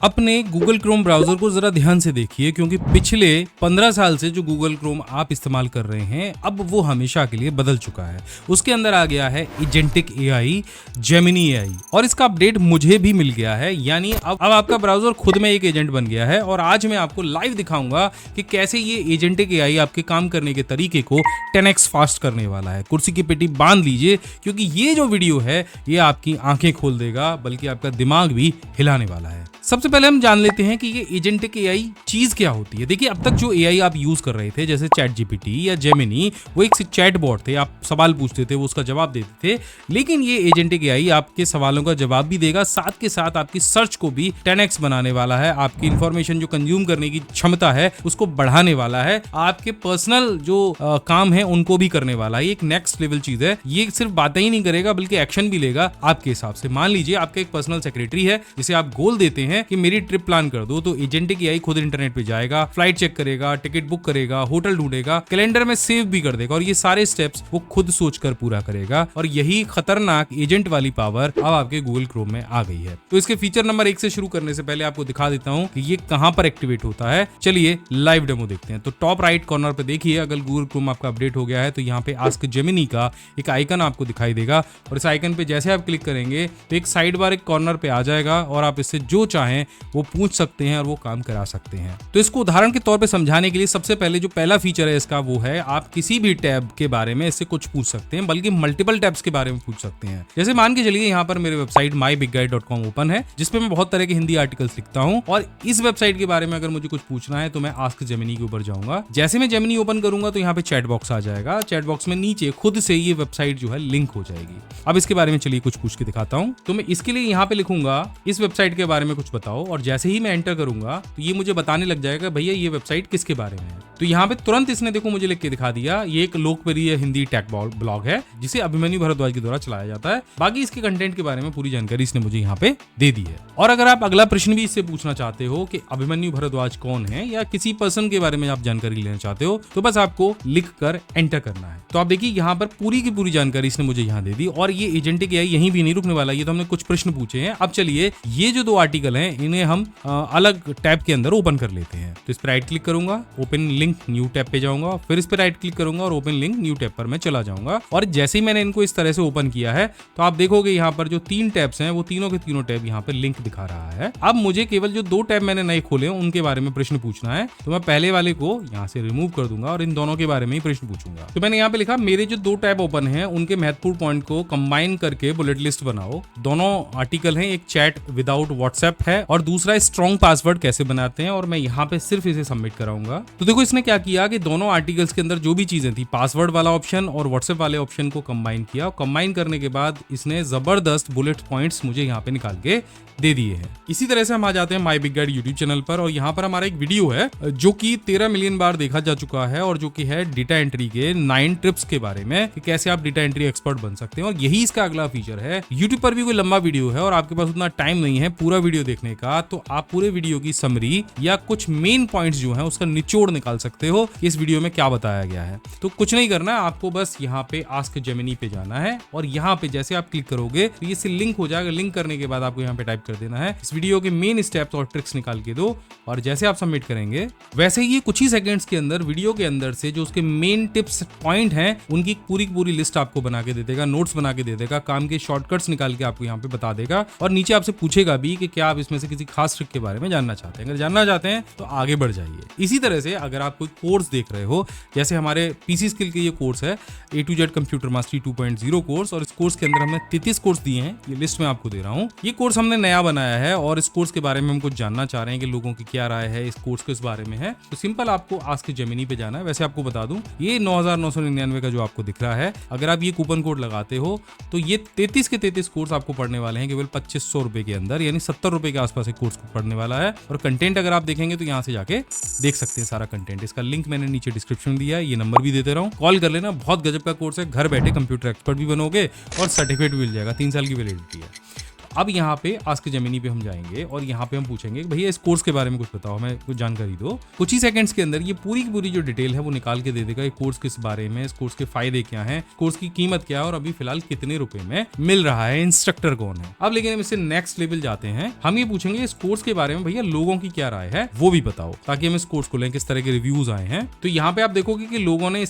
अपने Google Chrome browser को जरा ध्यान से देखिए क्योंकि पिछले 15 साल से जो गूगल क्रोम आप इस्तेमाल कर रहे हैं अब वो हमेशा के लिए बदल चुका है। उसके अंदर आ गया है एजेंटिक एआई, जेमिनी एआई और इसका अपडेट मुझे भी मिल गया है। यानी अब आपका ब्राउजर खुद में एक एजेंट बन गया है और आज मैं आपको लाइव दिखाऊंगा कि कैसे ये एजेंटिक एआई आपके काम करने के तरीके को 10x फास्ट करने वाला है। कुर्सी की पेटी बांध लीजिए क्योंकि ये जो वीडियो है ये आपकी आंखें खोल देगा बल्कि आपका दिमाग भी हिलाने वाला है। सबसे पहले हम जान लेते हैं कि ये एजेंटिक एआई चीज क्या होती है। देखिए, अब तक जो एआई आप यूज कर रहे थे जैसे चैट जीपीटी या जेमिनी, वो एक चैट बॉट थे। आप सवाल पूछते थे, वो उसका जवाब देते थे। लेकिन ये एजेंटिक एआई आपके सवालों का जवाब भी देगा, साथ के साथ आपकी सर्च को भी 10x बनाने वाला है। आपकी इंफॉर्मेशन जो कंज्यूम करने की क्षमता है उसको बढ़ाने वाला है। आपके पर्सनल जो काम है उनको भी करने वाला है। ये एक नेक्स्ट लेवल चीज है। ये सिर्फ बातें ही नहीं करेगा बल्कि एक्शन भी लेगा आपके हिसाब से। मान लीजिए आपका एक पर्सनल सेक्रेटरी है जिसे आप गोल देते हैं कि मेरी ट्रिप प्लान कर दो, तो एजेंटिक एआई खुद इंटरनेट पे जाएगा, फ्लाइट चेक करेगा, टिकट बुक करेगा, होटल ढूंढेगा, कैलेंडर में सेव भी कर देगा और ये सारे स्टेप्स वो खुद सोचकर पूरा करेगा। और यही खतरनाक एजेंट वाली पावर अब आपके गूगल क्रोम में आ गई है। तो इसके फीचर नंबर 1 से शुरू करने से पहले आपको दिखा देता हूं कि ये कहां पर एक्टिवेट होता है। चलिए लाइव डेमो देखते हैं। तो टॉप राइट कॉर्नर पे देखिए, अगर गूगल क्रोम आपका अपडेट हो गया है तो यहाँ पे आस्क जेमिनी का एक आइकन आपको दिखाई देगा और इस आइकन पे जैसे आप क्लिक करेंगे तो एक साइड बार एक कॉर्नर पे आ जाएगा और आप इससे जो चाहें वो पूछ सकते हैं और वो काम करा सकते हैं। तो इसको उदाहरण के तौर पे समझाने के लिए सबसे पहले जो पहला फीचर है इसका वो है आप किसी भी टैब के बारे में इससे कुछ पूछ सकते हैं, बल्कि मल्टीपल टैब्स के बारे में पूछ सकते हैं। जैसे मान के चलिए यहाँ पर मेरे वेबसाइट myBigGuide.com ओपन है जिसपे मैं बहुत तरह के हिंदी आर्टिकल्स लिखता हूँ और इस वेबसाइट के बारे में अगर मुझे कुछ पूछना है तो मैं आस्क जेमिनी के ऊपर जाऊंगा। जैसे मैं जेमिनी ओपन करूंगा तो यहाँ पे चैट बॉक्स आ जाएगा। चैट बॉक्स में नीचे खुद से ये वेबसाइट जो है लिंक हो जाएगी। अब इसके बारे में चलिए कुछ पूछ के दिखाता हूँ। तो मैं इसके लिए यहाँ पे लिखूंगा इस वेबसाइट के बारे में कुछ बताओ और जैसे ही मैं एंटर करूंगा तो ये मुझे बताने लग जाएगा भैया ये वेबसाइट किसके बारे में है। तो यहाँ पे तुरंत इसने देखो मुझे लिख के दिखा दिया ये एक लोकप्रिय हिंदी टेक ब्लॉग है जिसे अभिमन्यु भारद्वाज के द्वारा चलाया जाता है। बाकी इसके कंटेंट के बारे में पूरी जानकारी इसने मुझे यहाँ पे दे दी है। और अगर आप अगला प्रश्न भी इससे पूछना चाहते हो कि अभिमन्यु भारद्वाज कौन है या किसी पर्सन के बारे में आप जानकारी लेना चाहते हो तो बस आपको लिख कर एंटर करना है। तो आप देखिए यहाँ पर पूरी की पूरी जानकारी इसने मुझे यहाँ दे दी और ये एजेंटिक एआई यहीं भी नहीं रुकने वाला। ये तो हमने कुछ प्रश्न पूछे हैं। अब चलिए ये जो 2 आर्टिकल हैं इन्हें हम अलग टैब के अंदर ओपन कर लेते हैं। तो इस पर राइट क्लिक करूंगा, ओपन लिंक न्यू टैब पे जाऊंगा, फिर इस पर राइट क्लिक करूंगा और ओपन लिंक न्यू टैब पर मैं चला जाऊंगा। और जैसे ही मैंने इनको इस तरह से ओपन किया है तो आप देखोगे यहाँ पर जो 3 टैब्स हैं वो तीनों के तीनों टैब यहाँ पे लिंक दिखा रहा है। अब मुझे केवल जो 2 टैब मैंने नए खोले हैं उनके बारे में प्रश्न पूछना है। तो मैं पहले वाले को यहाँ से रिमूव कर दूंगा और इन दोनों के बारे में ही प्रश्न पूछूंगा। तो मैंने यहाँ पे लिखा मेरे जो 2 टैब ओपन है उनके महत्वपूर्ण पॉइंट को कंबाइन करके बुलेट लिस्ट बनाओ। दोनों आर्टिकल हैं, एक चैट विदाउट व्हाट्सएप है और दूसरा स्ट्रॉन्ग पासवर्ड कैसे बनाते हैं और मैं यहाँ पे सिर्फ इसे सबमिट कराऊंगा। तो देखो इसने क्या किया कि दोनों आर्टिकल्स के अंदर जो भी चीजें थी पासवर्ड वाला ऑप्शन और व्हाट्सएप वाले ऑप्शन को कंबाइन किया। कंबाइन करने के बाद इसने जबरदस्त बुलेट पॉइंट्स मुझे यहाँ पे निकाल के दे दिए हैं। इसी तरह से हम आ जाते हैं myBigGuide यूट्यूब चैनल पर और यहाँ पर हमारा एक वीडियो है जो कि 13 मिलियन बार देखा जा चुका है और जो कि है डेटा एंट्री के 9 टिप्स के बारे में कि कैसे आप डेटा एंट्री एक्सपर्ट बन सकते हैं। और यही इसका अगला फीचर है। यूट्यूब पर भी कोई लंबा वीडियो है और आपके पास उतना टाइम नहीं है पूरा वीडियो देखने का, तो आप पूरे वीडियो की समरी या कुछ मेन पॉइंट्स जो है उसका निचोड़ निकाल सकते हो कि इस वीडियो में क्या बताया गया है। तो कुछ नहीं करना है, आपको बस यहाँ पे आस्क जेमिनी पे जाना है और यहाँ पे जैसे आप क्लिक करोगे तो ये लिंक हो जाएगा। लिंक करने के बाद आपको यहाँ पे टाइप कर देना है इस वीडियो के मेन स्टेप्स और ट्रिक्स निकाल के दो और जैसे आप सबमिट करेंगे वैसे ही कुछ ही सेकंड्स के अंदर वीडियो के अंदर से जो उसके मेन टिप्स पॉइंट हैं उनकी पूरी की पूरी लिस्ट आपको बना के दे देगा, नोट्स बना के दे देगा, काम के शॉर्टकट्स निकाल के आपको यहाँ पे बता देगा और नीचे आपसे पूछेगा भी कि क्या आप इसमें से किसी खास ट्रिक के बारे में जानना चाहते हैं। अगर जानना चाहते हैं तो आगे बढ़ जाइए। इसी तरह से अगर आप कोई कोर्स देख रहे हो जैसे हमारे पीसी स्किल के ये कोर्स है A to Z computer mastery 2.0 course और इस कोर्स के अंदर हमने 33 कोर्स दिए हैं। ये लिस्ट में आपको दे रहा हूँ। ये कोर्स हमने नया बनाया है और इस कोर्स के बारे में हम कुछ जानना चाह रहे हैं कि लोगों की क्या राय है इस कोर्स के इस बारे में है। तो सिंपल आपको आस्क जेमिनी पे जाना है। वैसे आपको बता दूं ये 9,999 का जो आपको दिख रहा है, अगर आप ये कूपन कोड लगाते हो तो ये 33 के 33 कोर्स आपको पढ़ने वाले हैं केवल 2500 रुपए के अंदर, यानी 70 रुपए के आसपास एक कोर्स को पढ़ने वाला है। और कंटेंट अगर आप देखेंगे तो यहाँ से जाके देख सकते हैं सारा कंटेंट। इसका लिंक मैंने नीचे डिस्क्रिप्शन में दिया है, ये नंबर भी देते रहा हूँ, कॉल कर लेना। बहुत गजब का कोर्स है, घर बैठे कंप्यूटर एक्सपर्ट भी बनोगे और सर्टिफिकेट भी मिल जाएगा, 3 साल की वैलिडिटी है। अब यहाँ पे आस्क जेमिनी पे हम जाएंगे और यहाँ पे हम पूछेंगे कि भैया इस कोर्स के बारे में कुछ बताओ, हमें कुछ जानकारी दो। कुछ ही सेकंड्स के अंदर ये पूरी की पूरी जो डिटेल है वो निकाल के दे देगा। ये कोर्स किस बारे में, इस कोर्स के फायदे क्या हैं, कोर्स की कीमत क्या है और अभी फिलहाल कितने रुपए में मिल रहा है, इंस्ट्रक्टर कौन है। अब लेकिन हम इससे नेक्स्ट लेवल जाते हैं, हम ये पूछेंगे इस कोर्स के बारे में भैया लोगों की क्या राय है वो भी बताओ, ताकि हम इस कोर्स को लें, किस तरह के रिव्यूज आए हैं। तो यहाँ पे आप देखोगे कि लोगों ने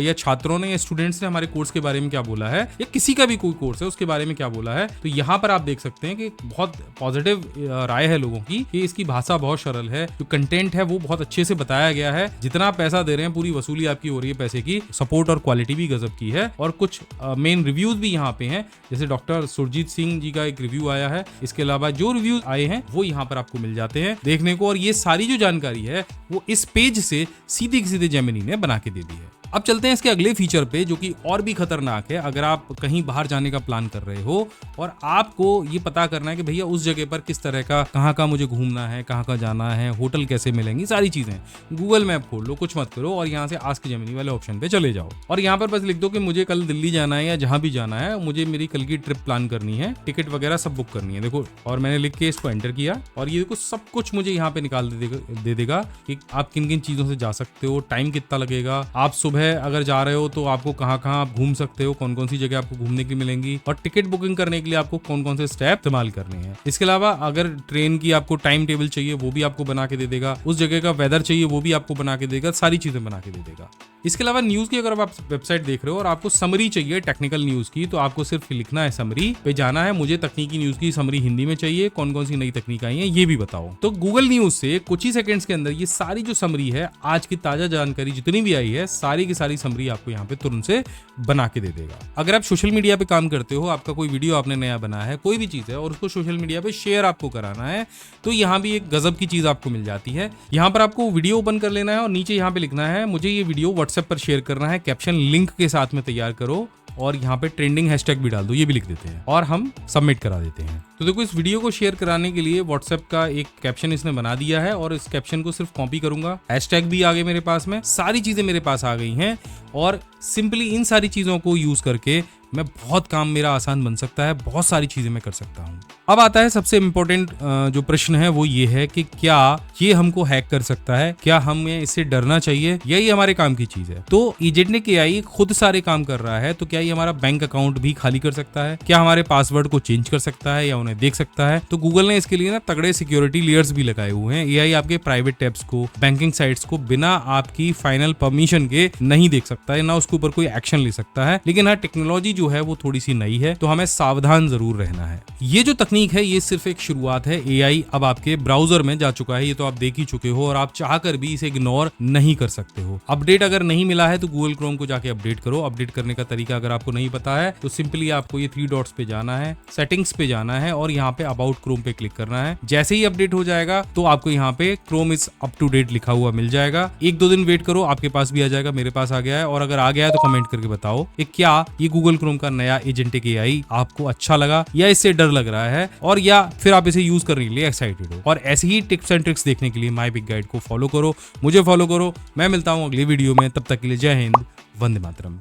या छात्रों ने या स्टूडेंट्स ने हमारे कोर्स के बारे में क्या बोला है, या किसी का भी कोई कोर्स है उसके बारे में क्या बोला है। तो यहाँ पर आप देख सकते हैं कि बहुत पॉजिटिव राय है लोगों की कि इसकी भाषा बहुत सरल है, जो कंटेंट है वो बहुत अच्छे से बताया गया है, जितना आप पैसा दे रहे हैं पूरी वसूली आपकी हो रही है पैसे की, सपोर्ट और क्वालिटी भी गजब की है। और कुछ मेन रिव्यूज भी यहाँ पे हैं, जैसे डॉक्टर सुरजीत सिंह जी का एक रिव्यू आया है। इसके अलावा जो रिव्यूज आए हैं वो यहाँ पर आपको मिल जाते हैं देखने को। और ये सारी जो जानकारी है वो इस पेज से सीधे सीधे जेमिनी ने बना के दे दी है। अब चलते हैं इसके अगले फीचर पे, जो कि और भी खतरनाक है। अगर आप कहीं बाहर जाने का प्लान कर रहे हो और आपको ये पता करना है कि भैया उस जगह पर किस तरह का, कहाँ मुझे घूमना है, कहाँ जाना है, होटल कैसे मिलेंगी, सारी चीजें, गूगल मैप खोल लो, कुछ मत करो और यहाँ से आस्क जेमिनी वाले ऑप्शन पे चले जाओ। और यहाँ पर बस लिख दो कि मुझे कल दिल्ली जाना है या जहां भी जाना है, मुझे मेरी कल की ट्रिप प्लान करनी है, टिकट वगैरह सब बुक करनी है। देखो, और मैंने लिख के इसको एंटर किया और ये देखो सब कुछ मुझे यहाँ पे निकाल दे देगा कि आप किन किन चीजों से जा सकते हो, टाइम कितना लगेगा, आप सुबह अगर जा रहे हो तो आपको कहाँ आप घूम सकते हो, कौन कौन सी जगह आपको घूमने की मिलेंगी, और टिकट बुकिंग करने के लिए आपको कौन कौन से स्टेप इस्तेमाल करने हैं। इसके अलावा अगर ट्रेन की आपको टाइम टेबल चाहिए वो भी आपको बना के दे देगा, उस जगह का वेदर चाहिए वो भी आपको बना के देगा, सारी चीजें बना के दे देगा। इसके अलावा न्यूज की अगर आप वेबसाइट देख रहे हो और आपको समरी चाहिए टेक्निकल न्यूज की, तो आपको सिर्फ लिखना है समरी पे जाना है, मुझे तकनीकी न्यूज की समरी हिंदी में चाहिए, कौन कौन सी नई तकनीक आई है ये भी बताओ। तो गूगल न्यूज से कुछ ही सेकंड्स के अंदर ये सारी जो समरी है, आज की ताजा जानकारी जितनी भी आई है, सारी की सारी समरी आपको यहाँ पे तुरंत से बना के दे देगा। अगर आप सोशल मीडिया पे काम करते हो, आपका कोई वीडियो आपने नया बनाया है, कोई भी चीज है और उसको सोशल मीडिया पे शेयर आपको कराना है, तो यहाँ भी एक गजब की चीज आपको मिल जाती है। यहाँ पर आपको वीडियो ओपन कर लेना है और नीचे यहाँ पे लिखना है मुझे ये वीडियो व्हाट्सएप पर शेयर करना है, कैप्शन लिंक के साथ में तैयार करो और यहाँ पे ट्रेंडिंग हैशटैग भी डाल दो, ये भी लिख देते हैं और हम सबमिट करा देते हैं। तो देखो, इस वीडियो को शेयर कराने के लिए व्हाट्सएप का एक कैप्शन इसने बना दिया है और इस कैप्शन को सिर्फ कॉपी करूंगा, हैशटैग भी आ गए मेरे पास में, सारी चीजें मेरे पास आ गई हैं और सिंपली इन सारी चीजों को यूज करके मैं बहुत काम मेरा आसान बन सकता है, बहुत सारी चीजें मैं कर सकता हूँ। अब आता है सबसे इम्पोर्टेंट जो प्रश्न है वो ये है कि क्या ये हमको हैक कर सकता है, क्या हमें इससे डरना चाहिए, यही हमारे काम की चीज है। तो एजेंटिक एआई खुद सारे काम कर रहा है, तो क्या ये हमारा बैंक अकाउंट भी खाली कर सकता है, क्या हमारे पासवर्ड को चेंज कर सकता है या उन्हें देख सकता है। तो गूगल ने इसके लिए ना तगड़े सिक्योरिटी लेयर्स भी लगाए हुए हैं। एआई आपके प्राइवेट टैब्स को, बैंकिंग साइट्स को बिना आपकी फाइनल परमिशन के नहीं देख सकता है, ना उसके ऊपर कोई एक्शन ले सकता है। लेकिन हाँ, टेक्नोलॉजी जो है वो थोड़ी सी नई है, तो हमें सावधान जरूर रहना है। ये जो तकनीक है ये सिर्फ एक शुरुआत है। एआई अब आपके ब्राउजर में जा चुका है, ये तो आप देख ही चुके हो और आप चाहकर भी इसे इग्नोर नहीं कर सकते हो। अपडेट अगर नहीं मिला है तो गूगल क्रोम को जाके अपडेट करो। अपडेट करने का तरीका अगर आपको नहीं पता है तो सिंपली आपको ये 3 डॉट्स पे जाना है, सेटिंग्स पे जाना है और यहाँ पे अबाउट क्रोम पे क्लिक करना है। जैसे ही अपडेट हो जाएगा तो आपको यहाँ पे Chrome is up to date लिखा हुआ मिल जाएगा। 1-2 दिन वेट करो, आपके पास भी आ जाएगा, मेरे पास आ गया है। और अगर आ गया है तो कमेंट करके बताओ कि क्या ये गूगल क्रोम का नया एजेंटिक एआई आपको अच्छा लगा या इससे डर लग रहा है, और या फिर आप इसे यूज करने के लिए एक्साइटेड हो। और ऐसे ही टिप्स एंड ट्रिक्स देखने के लिए माय बिग गाइड को फॉलो करो, मुझे फॉलो करो। मैं मिलता हूँ अगली वीडियो में, तब तक के लिए जय हिंद, वंदे मातरम।